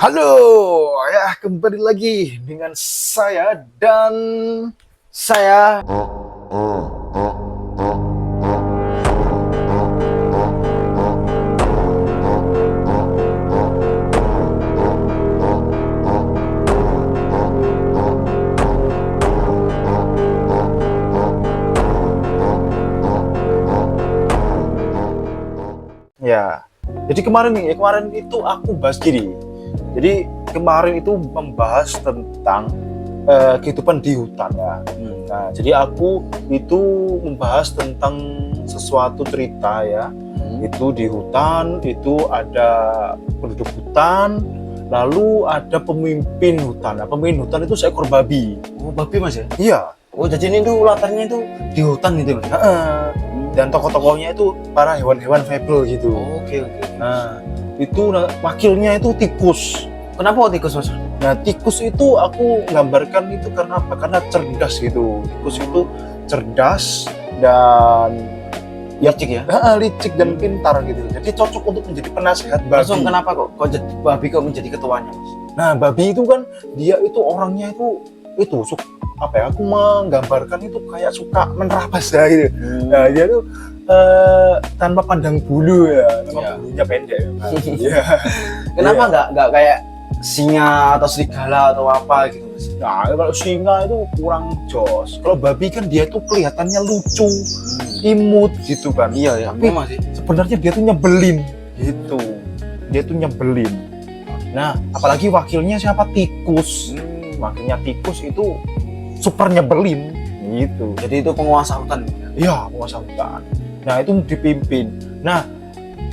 Halo, ya kembali lagi dengan saya dan saya. Ya, jadi kemarin itu aku bahas gini. Jadi kemarin itu membahas tentang kehidupan di hutan ya. Nah, jadi aku itu membahas tentang sesuatu cerita ya. Itu di hutan, itu ada penduduk hutan, lalu ada pemimpin hutan. Nah, pemimpin hutan itu seekor babi. Oh, babi mas ya? Iya. Oh, jadi ini tuh latarnya itu di hutan gitu mas? Dan tokoh-tokohnya itu para hewan-hewan fabel gitu. Oh, oke. Nah, itu wakilnya itu tikus. Kenapa tikus mas? Nah, tikus itu aku gambarkan itu karena apa? Karena cerdas gitu. Tikus itu cerdas dan Licik ya? licik dan pintar gitu. Jadi cocok untuk menjadi penasehat babi. Langsung kenapa kok jadi babi kok menjadi ketuanya mas? Nah, babi itu kan dia itu orangnya itu apa ya? Aku menggambarkan itu kayak suka menerabas ya gitu. Nah, dia tuh tanpa pandang bulu ya, memang bulunya pendek ya. Iya. Kenapa nggak kayak singa atau serigala atau apa gitu mas? Nah, kalau singa itu kurang jos. Kalau babi kan dia tuh kelihatannya lucu, imut gitu kan. Iya ya, Tapi memang sih. sebenarnya dia tuh nyebelin gitu. Dia tuh nyebelin. Nah, apalagi wakilnya siapa? Tikus. Wakilnya tikus itu super nyebelin gitu. Jadi itu penguasa hutan. Iya, penguasa hutan. Nah, itu dipimpin. Nah,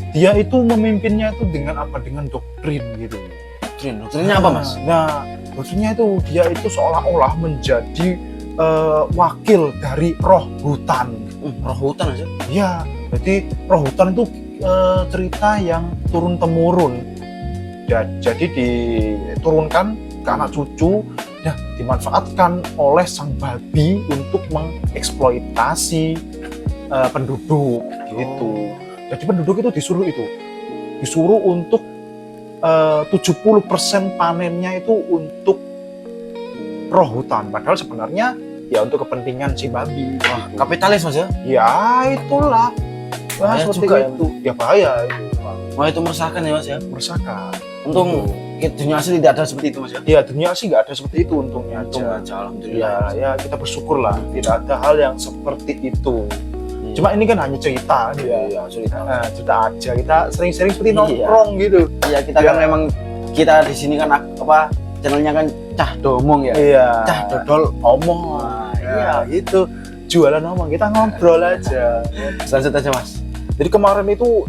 dia itu memimpinnya itu dengan apa? Dengan doktrin gitu. Doktrinnya apa mas? Nah, doktrinnya itu dia itu seolah-olah menjadi wakil dari roh hutan. Roh hutan aja? Iya, jadi roh hutan itu cerita yang turun temurun. Jadi diturunkan ke anak cucu dan dimanfaatkan oleh sang babi untuk mengeksploitasi penduduk gitu. Jadi penduduk itu disuruh untuk 70% panennya itu untuk roh hutan. Padahal sebenarnya ya untuk kepentingan si babi. Wah, kapitalis mas ya? Ya itulah. Nah, Bahaya seperti juga itu. Ya bahaya itu. Wah, itu meresahkan ya mas ya? Meresahkan. Untung dunia asli tidak ada seperti itu mas ya? Ya dunia sih nggak ada seperti itu untungnya Untung aja. aja, alhamdulillah. Ya kita bersyukur lah tidak ada hal yang seperti itu. Cuma ini kan hanya cerita, Iya, cerita. Nah, cerita aja. Kita sering-sering seperti Iya. nongkrong gitu. Iya, kita kan memang kita di sini kan apa channelnya kan cah domong ya. Iya. Cah dodol Omong. Nah, Iya, itu jualan omong. Kita ngobrol aja. Lanjut aja mas. Jadi kemarin itu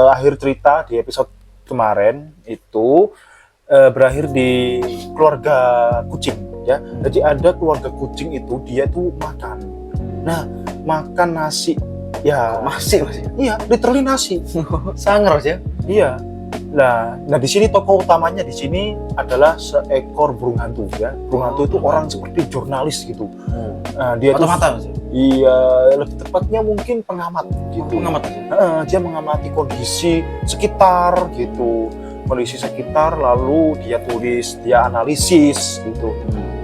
akhir cerita di episode kemarin itu berakhir di keluarga kucing ya. Jadi ada keluarga kucing itu dia tuh makan. Nah, makan nasi ya Masih mas. iya, literally nasi. Sangar mas ya. Iya. Nah di sini tokoh utamanya di sini adalah seekor burung hantu ya. Burung hantu itu orang seperti jurnalis gitu. Nah, dia tuh Mata-mata mas ya. iya, lebih tepatnya mungkin pengamat gitu. Pengamat mas ya. Dia mengamati kondisi sekitar gitu. Kondisi sekitar lalu dia tulis, dia analisis gitu.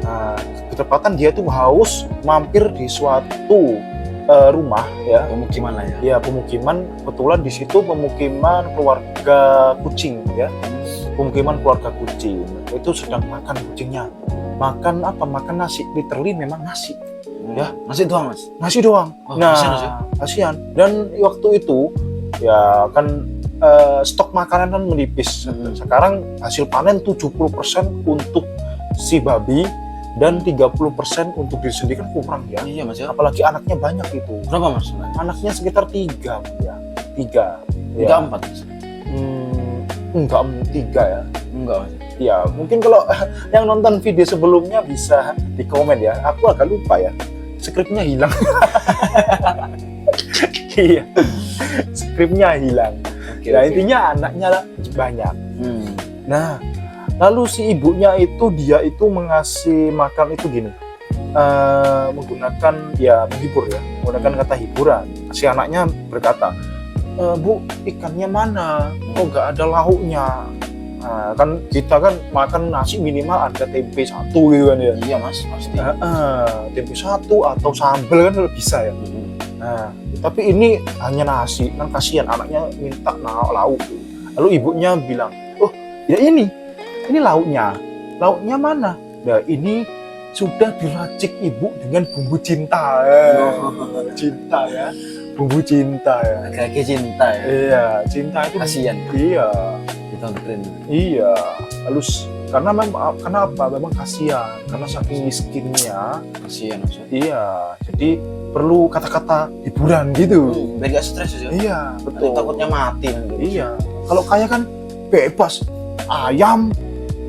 Nah, ketepatan dia tuh haus mampir di suatu rumah ya. Pemukiman lah ya. Ya pemukiman, kebetulan di situ pemukiman keluarga kucing ya. Pemukiman keluarga kucing. Itu sedang makan kucingnya. Makan apa? Makan nasi. Literally memang nasi. Ya, Nasi doang mas. nasi doang. Oh, Nah, kasihan, Mas, ya? kasihan. Dan waktu itu ya kan stok makanan kan menipis. Sekarang hasil panen 70% untuk si babi dan 30% untuk diri sendiri kan kurang ya. Iya mas ya. Apalagi anaknya banyak itu. Berapa mas? Anaknya sekitar 3 ya. 3. Enggak 4 mas. Enggak 3 ya. Enggak mas. Ya, mungkin kalau yang nonton video sebelumnya bisa di komen ya. Aku agak lupa ya. Skripnya hilang. Iya. Skripnya hilang. Nah, intinya anaknya banyak. Nah, lalu si ibunya itu dia itu mengasih makan itu gini. Menggunakan ya menghibur ya. Menggunakan kata hiburan. Si anaknya berkata, "Bu, ikannya mana? Kok nggak ada lauknya?" Nah, kan kita kan makan nasi minimal ada tempe satu gitu kan ya. Iya mas, pasti. Tempe satu atau sambal kan bisa ya. Nah, tapi ini hanya nasi, kan kasihan anaknya minta lauk. Lalu ibunya bilang, oh ya ini lauknya mana? Nah ini sudah diracik ibu dengan bumbu cinta. Cinta ya, bumbu cinta ya. Lagi cinta ya. Iya, cinta itu Kasihan. Iya. Ditonton. Iya, halus karena memang kenapa? Memang kasihan karena saking miskinnya. Kasihan maksudnya. Iya, jadi perlu kata-kata hiburan gitu. Biar gak stres ya. Iya, Betul. Takutnya mati nanti. Iya, kalau kaya kan bebas, ayam,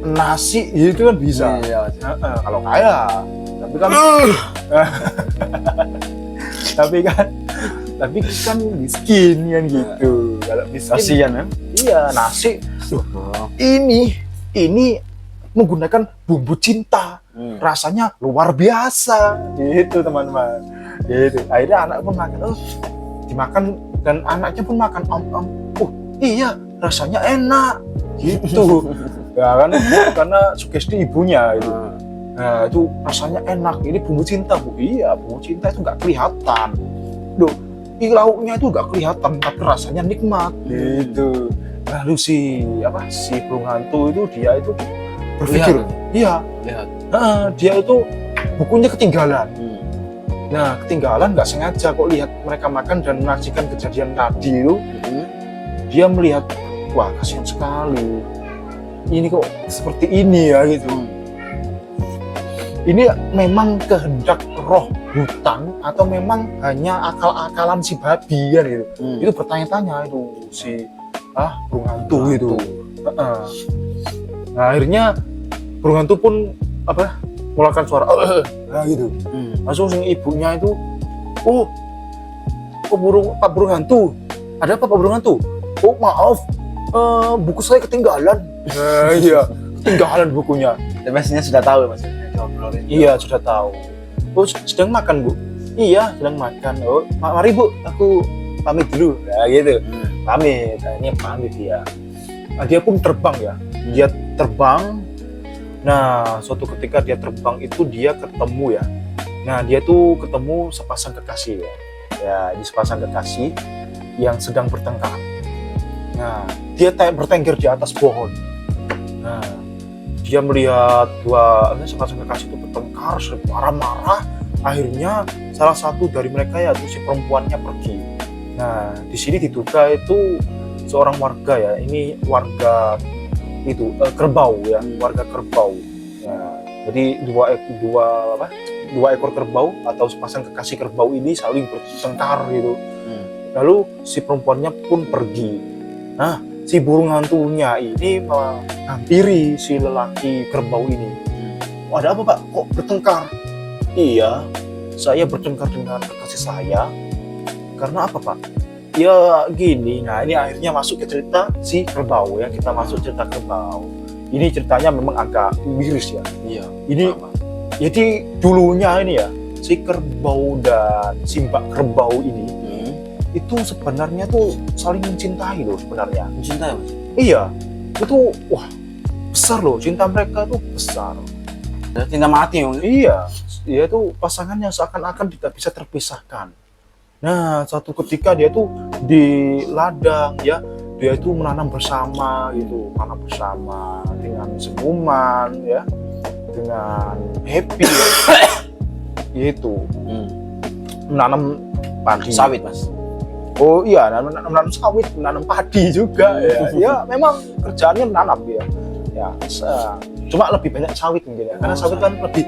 nasi itu kan bisa. Iya. Kalau kaya, tapi kan, tapi kan miskin kan gitu. Kalau miskin, Kasihan ya. iya nasi. Ini menggunakan bumbu cinta, rasanya luar biasa, gitu teman-teman. Gitu. Akhirnya anak pun makan, dimakan dan anaknya pun makan, oh iya rasanya enak, gitu. Ya kan, karena sugesti ibunya itu. Nah itu rasanya enak, ini bumbu cinta bu. Iya bumbu cinta itu nggak kelihatan, loh. Lauknya itu nggak kelihatan, tapi rasanya nikmat, gitu. Lalu si burung hantu itu dia itu berpikir, iya, dia itu bukunya ketinggalan. Nah ketinggalan nggak sengaja kok lihat mereka makan dan menyaksikan kejadian tadi itu. Dia melihat, wah kasihan sekali. Ini kok seperti ini ya gitu. Ini memang kehendak roh hutan atau memang hanya akal-akalan si babi kan gitu. Itu bertanya-tanya itu si burung hantu itu. Nah akhirnya burung hantu pun mengeluarkan suara gitu. Langsung si ibunya itu, Pak burung hantu, ada apa Pak burung hantu? Oh maaf, buku saya ketinggalan. Iya, ketinggalan bukunya. Biasanya sudah tahu ya mas. Iya sudah tahu. Oh sedang makan bu? Iya sedang makan. Oh mari bu, aku pamit dulu. Nah gitu. Pamit. Nah, ini pamit dia. Nah, dia pun terbang ya. Dia terbang. Nah suatu ketika dia terbang itu dia ketemu ya. Nah dia tuh ketemu sepasang kekasih ya. Ya ini sepasang kekasih yang sedang bertengkar. Nah dia bertengger di atas pohon. Nah dia melihat sepasang kekasih itu bertengkar, marah-marah. Akhirnya salah satu dari mereka yaitu si perempuannya pergi. Nah di sini diduga itu seorang warga ya, ini warga itu kerbau ya, warga kerbau. Nah, jadi dua ekor kerbau atau sepasang kekasih kerbau ini saling bertengkar gitu. Lalu si perempuannya pun pergi. Nah si burung hantunya ini menghampiri si lelaki kerbau ini. Ada apa pak? Kok bertengkar? Iya, saya bertengkar dengan kekasih saya. Karena apa pak? Ya gini, nah ini akhirnya masuk ke cerita si kerbau ya. Kita masuk cerita kerbau. Ini ceritanya memang agak miris ya. Iya. Ini jadi dulunya ini ya, si kerbau dan si mbak kerbau ini itu sebenarnya tuh saling mencintai loh sebenarnya. Mencintai mas? Iya, itu wah besar loh, cinta mereka tuh besar. Cinta mati ya? Iya, dia tuh pasangannya seakan-akan tidak bisa terpisahkan. Nah, suatu ketika dia tuh di ladang ya, dia itu menanam bersama gitu, tanam bersama dengan senyuman ya, dengan happy ya. Yaitu menanam padi. Sawit mas? Oh iya, menanam sawit, menanam padi juga ya. Ya memang kerjaannya menanam ya. Ya, cuma lebih banyak sawit mungkin ya. Karena sawit kan lebih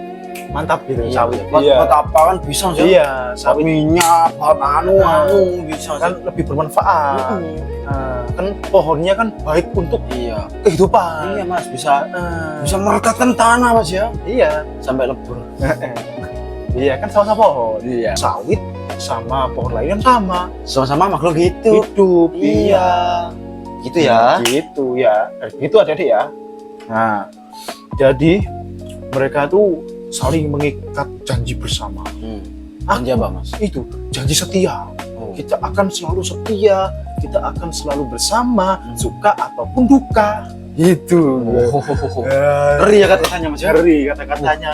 mantap gitu sawit. Buat apa kan bisa sih? Iya, sawit minyak, buat anu bisa kan lebih bermanfaat. Kan pohonnya kan baik untuk kehidupan. Iya mas, bisa merekatkan tanah mas ya. Iya, sampai lebur. Iya kan sama-sama pohon. Iya. Sawit sama pohon lain kan sama makhluk hidup. Iya. Gitu ya. Gitu ya. Gitu adik-adik ya. Nah, jadi mereka tuh saling mengikat janji bersama. Janji apa mas? Itu janji setia. Kita akan selalu setia, kita akan selalu bersama, suka ataupun duka. gitu. Ya, Ngeri ya kata-katanya Mas. ngeri kata-katanya,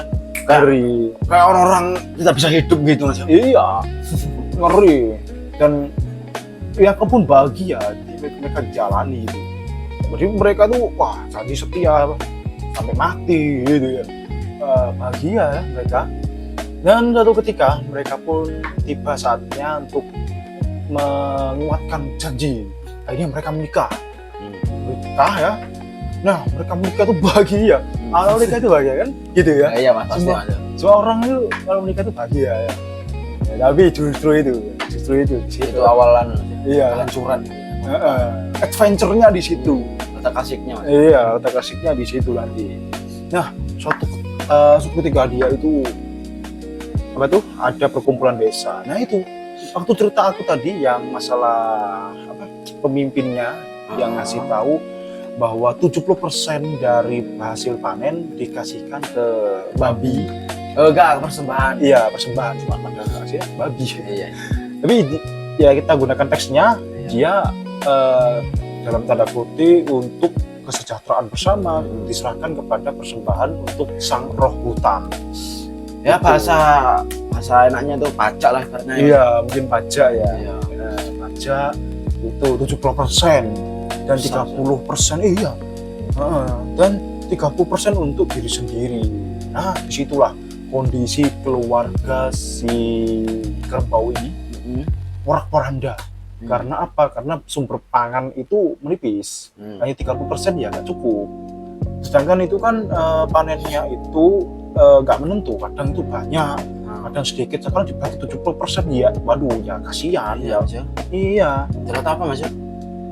ngeri. Kayak orang-orang tidak bisa hidup gitu Mas. Iya, ngeri. Dan ya pun bahagia mereka jalani itu. Jadi mereka tuh wah janji setia sampai mati gitu ya. Bahagia ya mereka. Dan suatu ketika mereka pun tiba saatnya untuk menguatkan janji. Akhirnya mereka menikah ya. Nah mereka menikah tuh bahagia. Kalau menikah itu bahagia kan, gitu ya. Iya Mas, pasti Semua- Mas. Semua orang itu kalau menikah itu bahagia ya. Ya, tapi justru itu di situ. Itu awalan Iya. kehancuran. Adventure-nya di situ. Kata kasiknya Mas. Iya, otak asiknya di situ nanti. Nah, suatu ketika dia itu apa tuh ada perkumpulan desa. Nah itu waktu cerita aku tadi yang masalah apa pemimpinnya yang ngasih tahu bahwa 70% dari hasil panen dikasihkan ke babi. Enggak, persembahan. Iya, persembahan cuma pada kasih babi. Iya. Tapi ya kita gunakan teksnya dia dalam tanda kutip untuk kesejahteraan bersama diserahkan kepada persembahan untuk sang roh hutan. Ya bahasa enaknya tuh pajak lah ibaratnya. Iya, mungkin pajak ya. Iya. Pajak itu 70% dan 30% iya. Dan 30% untuk diri sendiri. Nah, disitulah kondisi keluarga si kerbau ini porak-poranda. Karena apa? Karena sumber pangan itu menipis. Hanya 30% ya nggak cukup. Sedangkan itu kan panennya itu nggak menentu. Kadang itu banyak, kadang sedikit. Sekarang dibagi 70% ya. Waduh, ya kasihan Iya, ya. Mas. Ya. Iya. Ternyata apa Mas?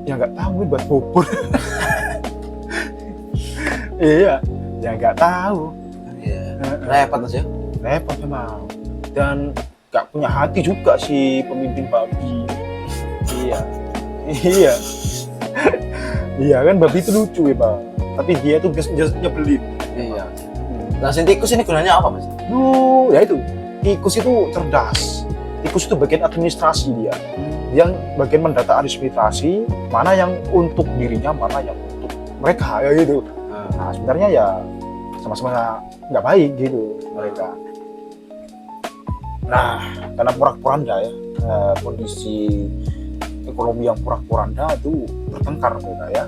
Ya nggak tahu ini buat bubur. Iya. Ya nggak tahu. Iya. Repot Mas ya. Repot memang. Dan nggak punya hati juga si pemimpin babi. Iya. Iya. Iya kan babi itu lucu ya bang. Tapi dia tuh nyebelin. Iya. Nah, si tikus ini gunanya apa Mas? Ya itu. Tikus itu cerdas. Tikus itu bagian administrasi dia. Yang bagian mendata administrasi mana yang untuk dirinya, mana yang untuk mereka ya gitu. Nah sebenarnya ya sama-sama nggak baik gitu mereka. Nah karena porak-poranda ya kondisi ekonomi yang porak-poranda itu bertengkar mereka ya.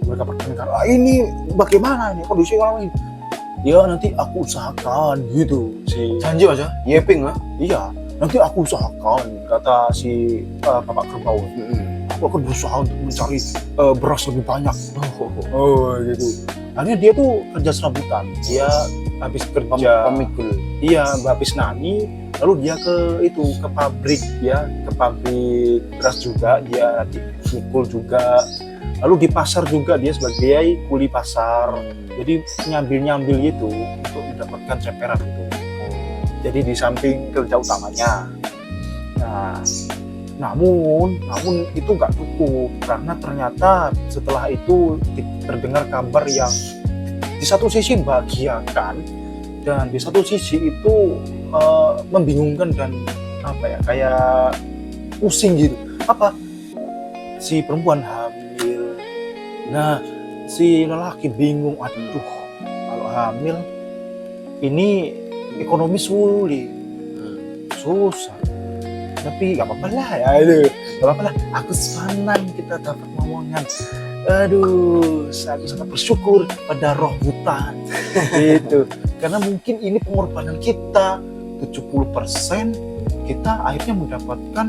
Mereka bertengkar. Ini bagaimana ini kondisi orang ini? Ya nanti aku usahakan gitu si Janji Mas ya? Yeping ya? iya nanti aku usahakan kata si bapak kerbau. Aku akan berusaha untuk mencari beras lebih banyak. Gitu. Akhirnya dia tuh kerja serabutan. Dia habis kerja Pemikul. iya habis nani lalu dia ke pabrik ya, ke pabrik beras juga dia nanti mikul juga. Lalu di pasar juga dia sebagai kuli pasar. Jadi nyambil itu untuk mendapatkan ceperan gitu. Jadi di samping kerja utamanya. Nah, namun itu nggak cukup karena ternyata setelah itu terdengar kabar yang di satu sisi membahagiakan dan di satu sisi itu membingungkan dan apa ya kayak pusing gitu. Apa si perempuan hamil, nah si lelaki bingung, aduh kalau hamil ini ekonomi sulit, susah. Tapi gak apa-apa lah ya itu, gak apa-apa lah. Aku senang kita dapat ngomongan. Aduh, aku sangat bersyukur pada roh hutan. Gitu. Karena mungkin ini pengorbanan kita 70% kita akhirnya mendapatkan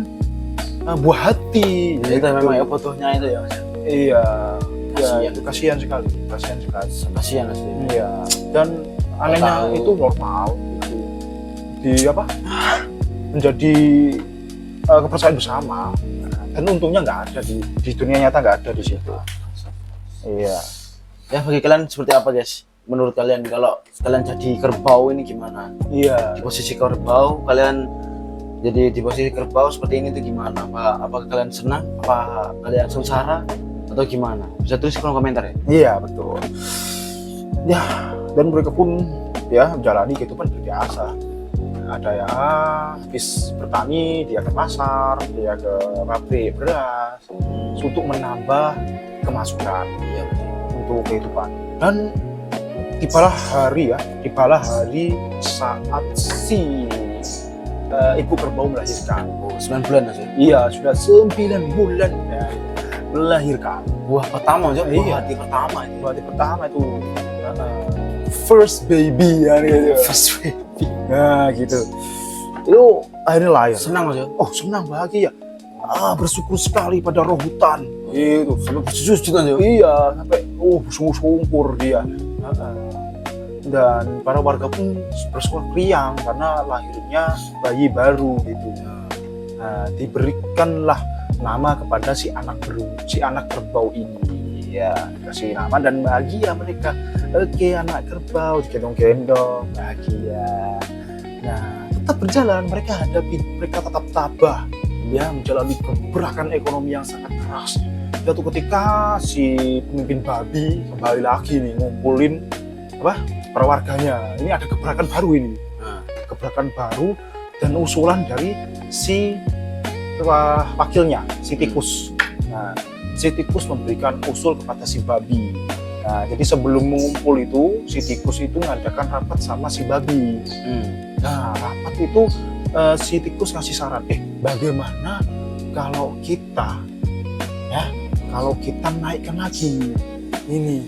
buah hati. Jadi itu memang ya fotonya itu ya Mas. Iya. Kasihan. Ya, itu kasihan sekali. Kasihan Mas. Iya. Dan anehnya tahu. itu normal gitu. Di apa? Menjadi kepercayaan bersama. Dan untungnya nggak ada di dunia nyata, nggak ada di situ. Iya. Ya bagi kalian seperti apa guys? Menurut kalian kalau kalian jadi kerbau ini gimana? Iya. Di posisi kerbau kalian jadi di posisi kerbau seperti ini tuh gimana? Apa kalian senang? Apa kalian sengsara? Atau gimana? Bisa tulis di kolom komentar ya. Iya betul. Ya dan mereka pun ya menjalani kehidupan biasa. Ada ya habis bertani dia ke pasar, dia ke pabrik beras untuk menambah kemasukan. Iya betul. untuk kehidupan. Dan tibalah hari saat si ibu kerbau melahirkan. 9 bulan Mas. Iya, sudah 9 bulan ya, melahirkan. Buah pertama Mas. Iya. Hati pertama itu. Berarti pertama itu first baby ya gitu. First baby. Nah gitu. Itu akhirnya lahir. Senang Mas. Oh senang, bahagia. Bersyukur sekali pada roh hutan. Gitu. Sampai bersujud Mas. Iya, sampai bersungkur dia. Dan para warga pun bersuka riang karena lahirnya bayi baru gitu. Nah, diberikanlah nama kepada si anak kerbau ini. Ya, kasih nama dan bahagia mereka. Oke, anak kerbau digendong-gendong, bahagia. Nah, tetap berjalan, mereka tetap tabah ya menjalani gebrakan ekonomi yang sangat keras. Suatu ketika si pemimpin babi kembali lagi nih ngumpulin para warganya. Ini ada gebrakan baru ini. Gebrakan baru dan usulan dari si wakilnya, si tikus. Nah, si tikus memberikan usul kepada si babi. Nah, jadi sebelum mengumpul itu, si tikus itu ngadakan rapat sama si babi. Nah, rapat itu si tikus ngasih saran, bagaimana kalau kita naikkan lagi ini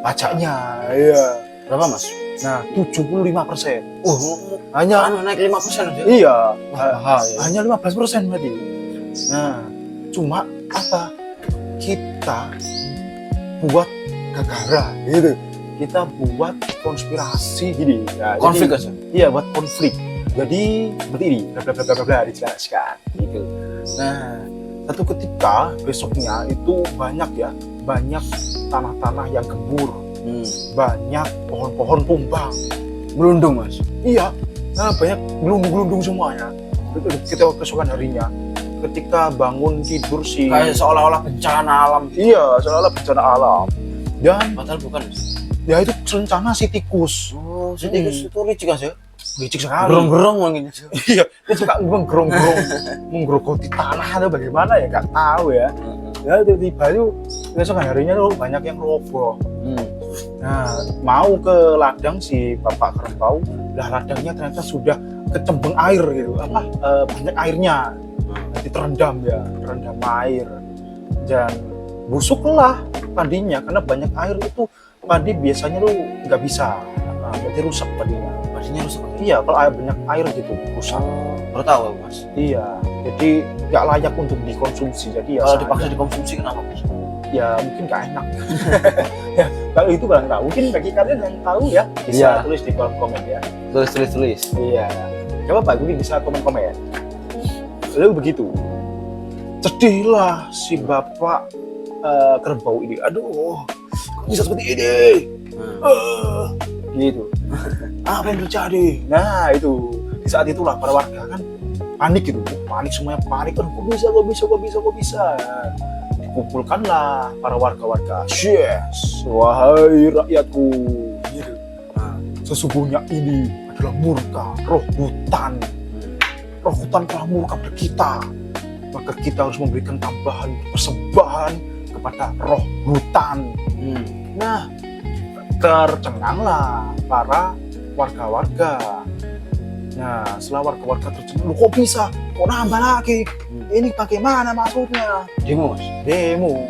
pajaknya, ya. Berapa Mas? Nah, 75%. Hanya naik 5% aja. Iya, Bahaya. hanya 15% berarti. Nah, cuma kita buat gegara gitu. Kita buat konspirasi gini. Nah, Konflik jadi, aja. Iya, buat konflik. Jadi seperti ini, bla bla bla dijelaskan gitu. Nah, satu ketika besoknya itu banyak tanah-tanah yang gembur, banyak pohon-pohon tumbang, Melundung Mas. iya, banyak gelundung-gelundung semuanya. Kita keesokan harinya, ketika bangun tidur si Kayak seolah-olah bencana alam. iya, seolah-olah bencana alam. Dan Padahal bukan Mas. ya itu rencana si tikus. Oh, si tikus itu licik Mas ya. Licik sekali. Gerong-gerong mungkin. Iya, dia suka menggerogoti tanah atau bagaimana ya, nggak tahu ya. Ya tiba-tiba itu keesokan harinya tuh banyak yang roboh. Nah, mau ke ladang si bapak kerbau, ladangnya ternyata sudah kecembeng air gitu, banyak airnya, nanti terendam air, dan busuklah padinya karena banyak air itu padi biasanya tuh nggak bisa, berarti rusak padinya. Padinya rusak. Iya, kalau banyak air gitu rusak. Baru tahu Mas. Iya, jadi nggak layak untuk dikonsumsi. Jadi ya Kalau dipaksa dikonsumsi kenapa Mas? ya mungkin nggak enak. Ya, kalau itu kurang tahu. Mungkin bagi kalian yang tahu ya bisa tulis di kolom komen ya. Tulis. Iya. Coba Pak Gudi bisa komen. Lalu begitu. Sedihlah si bapak kerbau ini. Aduh, kok bisa seperti ini? Gitu. Apa yang terjadi? Nah itu di saat itulah para warga kan panik gitu. Panik semuanya panik. Kok bisa? Dikumpulkanlah para warga-warga. Yes, wahai rakyatku. Gitu. Sesungguhnya ini adalah murka roh hutan. Roh hutan telah murka pada kita. Maka kita harus memberikan tambahan persembahan kepada roh hutan. Nah, tercenganglah para warga-warga. Nah, setelah warga-warga tercengang, kok bisa? Kok nambah lagi? Ini bagaimana maksudnya? Demo Mas. Demo.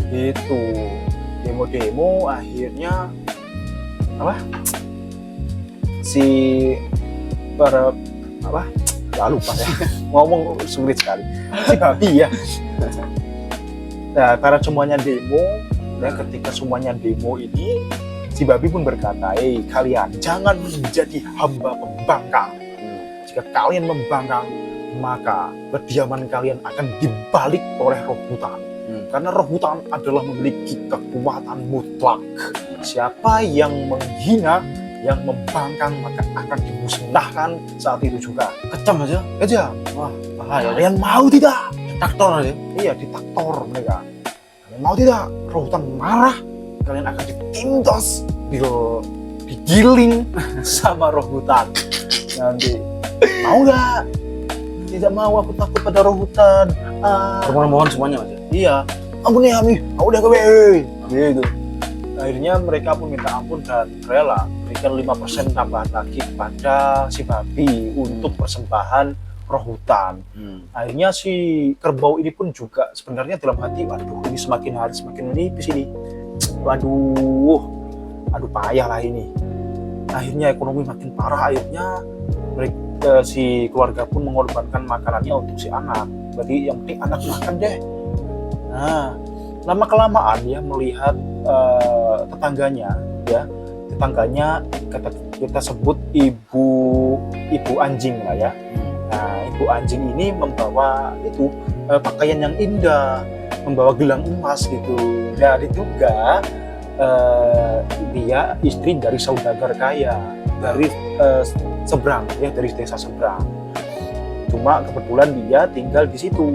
Gitu. Demo akhirnya si para nggak lupa ya. Ngomong sulit sekali. Si babi ya. Nah, karena semuanya demo, dan ketika semuanya demo ini, si babi pun berkata, kalian jangan menjadi hamba pembangkang. Jika kalian membangkang, maka kediaman kalian akan dibalik oleh roh hutan. Karena roh hutan adalah memiliki kekuatan mutlak. Siapa yang menghina, yang membangkang, maka akan dimusnahkan saat itu juga. Kejam aja. Kejam. Wah, bahaya. Kalian mau tidak? Taktor aja. Iya, ditaktor mereka. Kalian mau tidak? Roh hutan marah, kalian akan ditindas, digiling sama roh hutan. Nanti mau nggak? Tidak mau, aku takut pada roh hutan. Permohonan semuanya Mas. Iya, ampun ya kami, aku udah gitu. akhirnya mereka pun minta ampun dan rela berikan 5% tambahan lagi kepada si babi untuk persembahan roh hutan. Akhirnya si kerbau ini pun juga sebenarnya dalam hati, waduh ini semakin hari semakin menipis ini, waduh payah lah ini. Akhirnya ekonomi makin parah, akhirnya mereka, si keluarga pun mengorbankan makanannya untuk si anak. Berarti yang penting anak makan deh. Nah, lama kelamaan dia melihat tetangganya kita sebut ibu anjing lah ya. Nah, ibu anjing ini membawa itu pakaian yang indah, membawa gelang emas gitu. Nah, diduga dia istri dari saudagar kaya dari seberang ya, dari desa seberang. Cuma kebetulan dia tinggal di situ.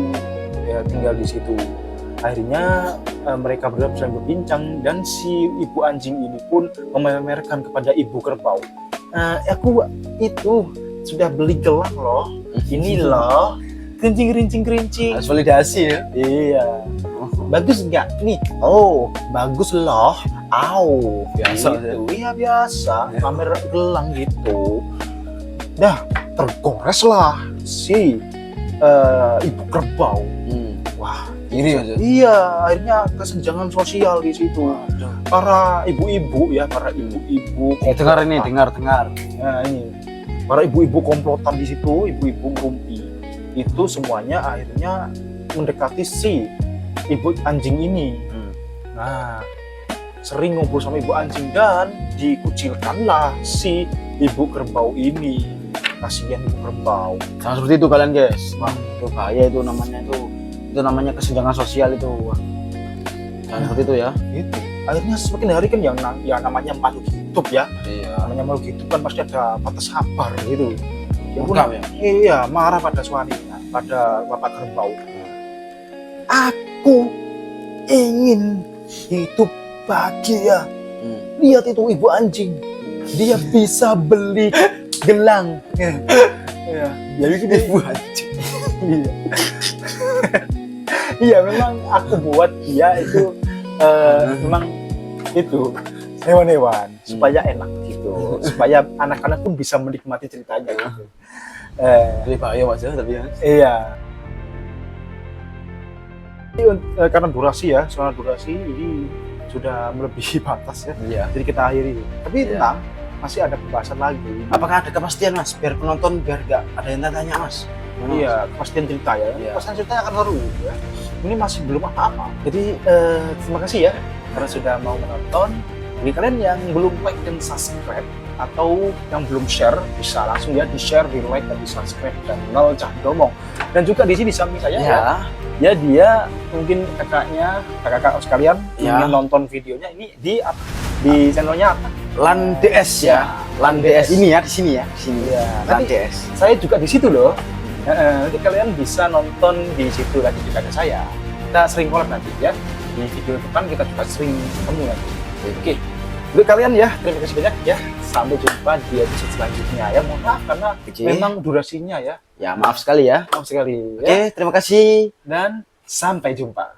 Akhirnya mereka berdua bisa berbincang dan si ibu anjing ini pun memamerkan kepada ibu kerbau. Aku itu sudah beli gelang loh. Ini loh, kerincing. Harus validasi ya. Iya. Bagus nggak? Nih. Oh, bagus loh. Biasa gitu. Iya biasa. Pamer gelang gitu. Dah tergores lah si ibu kerbau. Wah, iri aja. iya, akhirnya kesenjangan sosial di situ. Para ibu-ibu Dengar. Nah, ini para ibu-ibu komplotan di situ, ibu-ibu ngerumpi itu semuanya akhirnya mendekati si ibu anjing ini. Nah, sering ngobrol sama ibu anjing dan dikucilkanlah si ibu kerbau ini. Kasihan ibu kerbau. Jangan seperti itu kalian guys. Wah, itu bahaya itu namanya kesenjangan sosial itu. Wah. Jangan seperti itu ya. Itu. Akhirnya semakin hari kan yang namanya makhluk hidup ya. Iya. Namanya makhluk hidup kan pasti ada batas sabar gitu. Murka ya. Iya, marah pada suaminya, pada bapak kerbau. Aku ingin hidup bahagia. Lihat itu ibu anjing. Dia bisa beli gelang. Iya. Jadi gini ibu anjing. Iya. Iya, memang aku buat dia itu memang itu hewan-hewan supaya enak gitu, supaya anak-anak pun bisa menikmati ceritanya gitu. Jadi bahaya mas ya, tapi ya. Iya. Karena soal durasi ini sudah melebihi batas ya. Iya. Jadi kita akhiri. Tapi tenang, masih ada pembahasan lagi. Apakah ada kepastian mas? Biar penonton biar gak ada yang tanya mas. Iya, kepastian cerita ya. Iya. Kepastian ceritanya akan seru ya. Ini masih belum apa-apa. Jadi terima kasih ya karena sudah mau menonton. Bagi kalian yang belum like dan subscribe atau yang belum share, bisa langsung ya di share, di like dan di subscribe channel Cah Domong. Dan juga di sini samping saya ya dia mungkin kakak sekalian ingin nonton videonya ini di channelnya apa? Lan DS ya. Lan DS ini ya, di sini ya. Ya, Lan DS. Saya juga di situ loh. Nanti kalian bisa nonton di situ lagi juga ada saya. Kita sering collab nanti ya. Di video depan kita juga sering ketemu nanti. Oke. Untuk kalian ya, terima kasih banyak ya. Sampai jumpa di episode selanjutnya ya. Mohon maaf karena memang durasinya ya. Ya maaf sekali ya. Maaf sekali. Oke, terima kasih dan sampai jumpa.